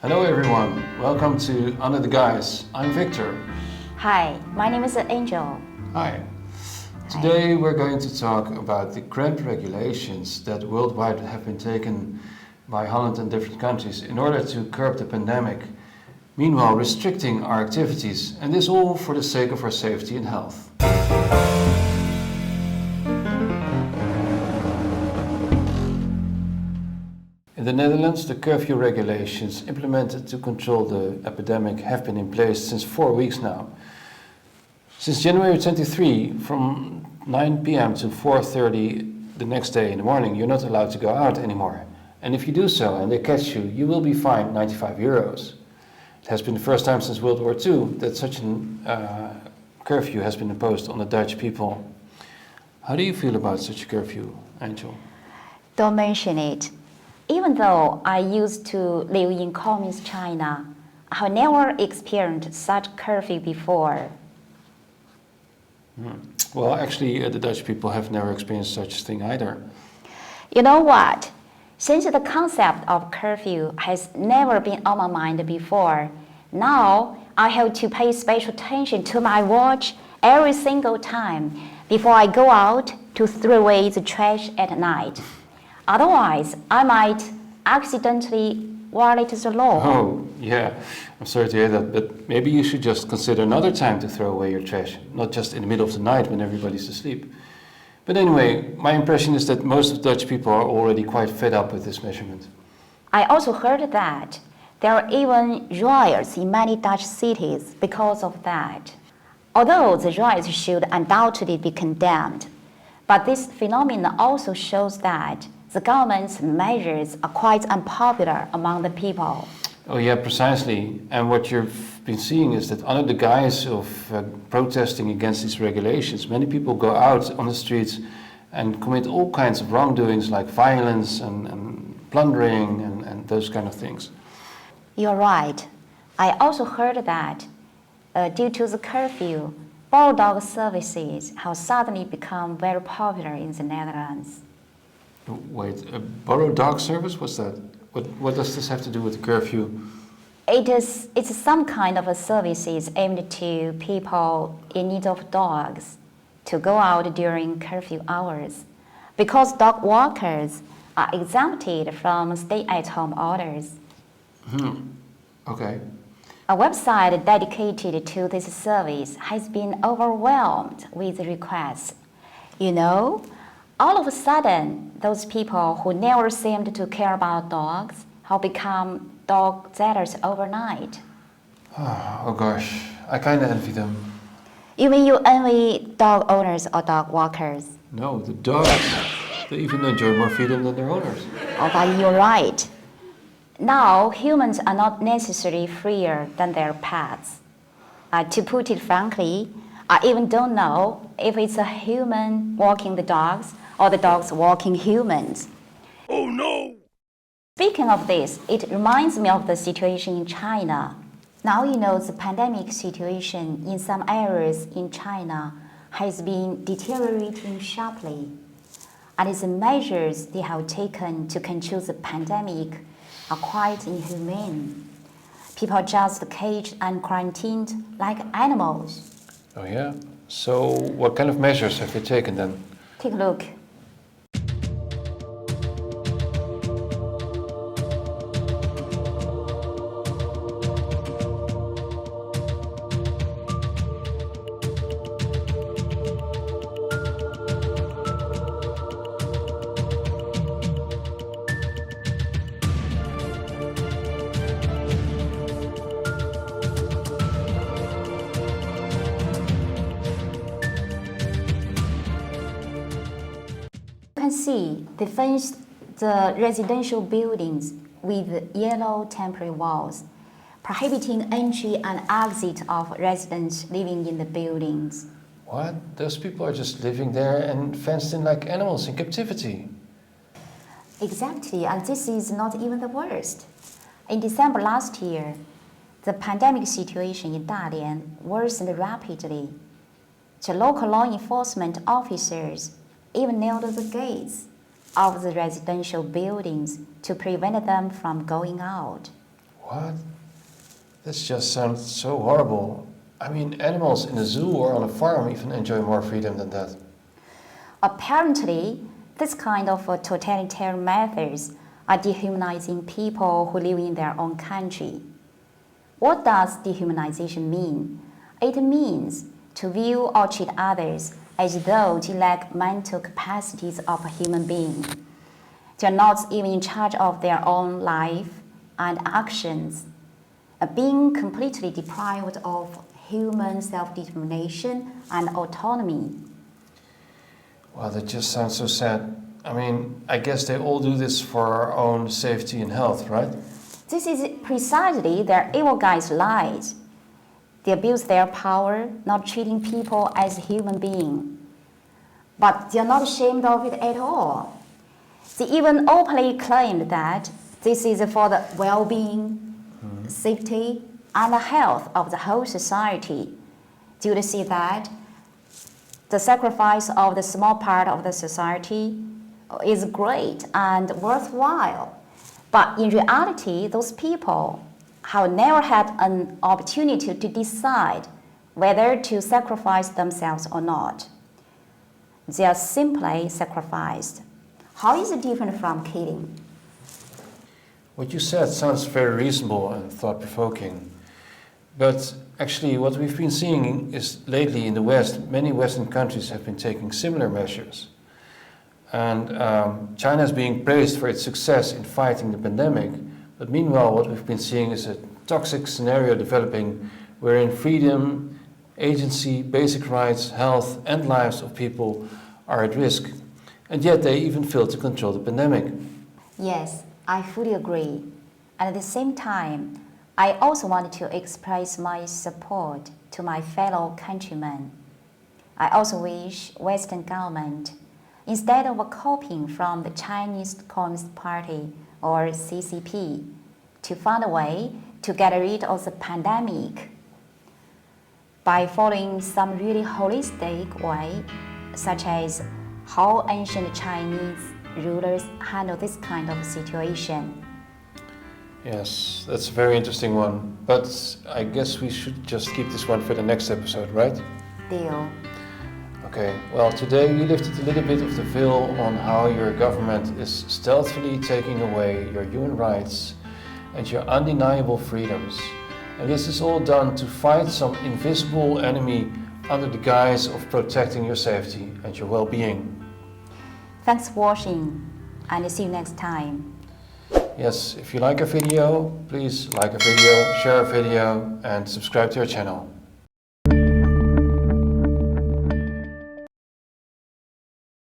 Hello everyone, welcome to Under the Guise. I'm Victor. Hi, my name is Angel. Hi. Today we're going to talk about the cramped regulations that worldwide have been taken by Holland and different countries in order to curb the pandemic, meanwhile restricting our activities, and this all for the sake of our safety and health. In the Netherlands, the curfew regulations implemented to control the epidemic have been in place since 4 weeks now. Since January 23, from 9 p.m. to 4:30 the next day in the morning, you're not allowed to go out anymore. And if you do so and they catch you, you will be fined 95 euros. It has been the first time since World War II that such a curfew has been imposed on the Dutch people. How do you feel about such a curfew, Angel? Don't mention it. Even though I used to live in communist China, I have never experienced such curfew before. Well, actually, the Dutch people have never experienced such a thing either. You know what? Since the concept of curfew has never been on my mind before, now I have to pay special attention to my watch every single time before I go out to throw away the trash at night. Otherwise, I might accidentally violate the law. Oh, yeah. I'm sorry to hear that, but maybe you should just consider another time to throw away your trash, not just in the middle of the night when everybody's asleep. But anyway, my impression is that most of Dutch people are already quite fed up with this measurement. I also heard that there are even riots in many Dutch cities because of that. Although the riots should undoubtedly be condemned, but this phenomenon also shows that the government's measures are quite unpopular among the people. Oh yeah, precisely. And what you've been seeing is that under the guise of protesting against these regulations, many people go out on the streets and commit all kinds of wrongdoings like violence and plundering and those kind of things. You're right. I also heard that due to the curfew, borrowed dog services have suddenly become very popular in the Netherlands. Wait, a borrowed dog service? What's that? What does this have to do with the curfew? It's some kind of a services aimed to people in need of dogs to go out during curfew hours, because dog walkers are exempted from stay-at-home orders. Okay. A website dedicated to this service has been overwhelmed with requests. You know, all of a sudden, those people who never seemed to care about dogs have become dog zealous overnight. Oh gosh, I kind of envy them. You mean you envy dog owners or dog walkers? No, the dogs. They even enjoy more freedom than their owners. Oh, but you're right. Now, humans are not necessarily freer than their pets. To put it frankly, I even don't know if it's a human walking the dogs or the dogs walking humans. Oh no! Speaking of this, it reminds me of the situation in China. Now you know the pandemic situation in some areas in China has been deteriorating sharply. And the measures they have taken to control the pandemic are quite inhumane. People are just caged and quarantined like animals. Oh yeah? So what kind of measures have they taken then? Take a look. You can see they fenced the residential buildings with yellow temporary walls, prohibiting entry and exit of residents living in the buildings. What? Those people are just living there and fenced in like animals in captivity. Exactly, and this is not even the worst. In December last year, the pandemic situation in Dalian worsened rapidly. The local law enforcement officers even nailed the gates of the residential buildings to prevent them from going out. What? This just sounds so horrible. I mean, animals in a zoo or on a farm even enjoy more freedom than that. Apparently, this kind of totalitarian methods are dehumanizing people who live in their own country. What does dehumanization mean? It means to view or treat others as though they lack mental capacities of a human being. They are not even in charge of their own life and actions, being completely deprived of human self-determination and autonomy. Well, that just sounds so sad. I mean, I guess they all do this for our own safety and health, right? This is precisely their evil guys' lies. They abuse their power, not treating people as human beings. But they are not ashamed of it at all. They even openly claimed that this is for the well-being, safety, and the health of the whole society. Do you see that? The sacrifice of the small part of the society is great and worthwhile. But in reality, those people have never had an opportunity to decide whether to sacrifice themselves or not. They are simply sacrificed. How is it different from killing? What you said sounds very reasonable and thought-provoking. But actually, what we've been seeing is lately in the West, many Western countries have been taking similar measures. And China is being praised for its success in fighting the pandemic. But meanwhile, what we've been seeing is a toxic scenario developing wherein freedom, agency, basic rights, health, and lives of people are at risk. And yet they even fail to control the pandemic. Yes, I fully agree. And at the same time, I also wanted to express my support to my fellow countrymen. I also wish Western government, instead of copying from the Chinese Communist Party or CCP, to find a way to get rid of the pandemic by following some really holistic way, such as how ancient Chinese rulers handle this kind of situation. Yes, that's a very interesting one. But I guess we should just keep this one for the next episode, right? Deal. Okay, well, today we lifted a little bit of the veil on how your government is stealthily taking away your human rights and your undeniable freedoms. And this is all done to fight some invisible enemy under the guise of protecting your safety and your well-being. Thanks for watching, and see you next time. Yes, if you like our video, please like our video, share our video, and subscribe to our channel.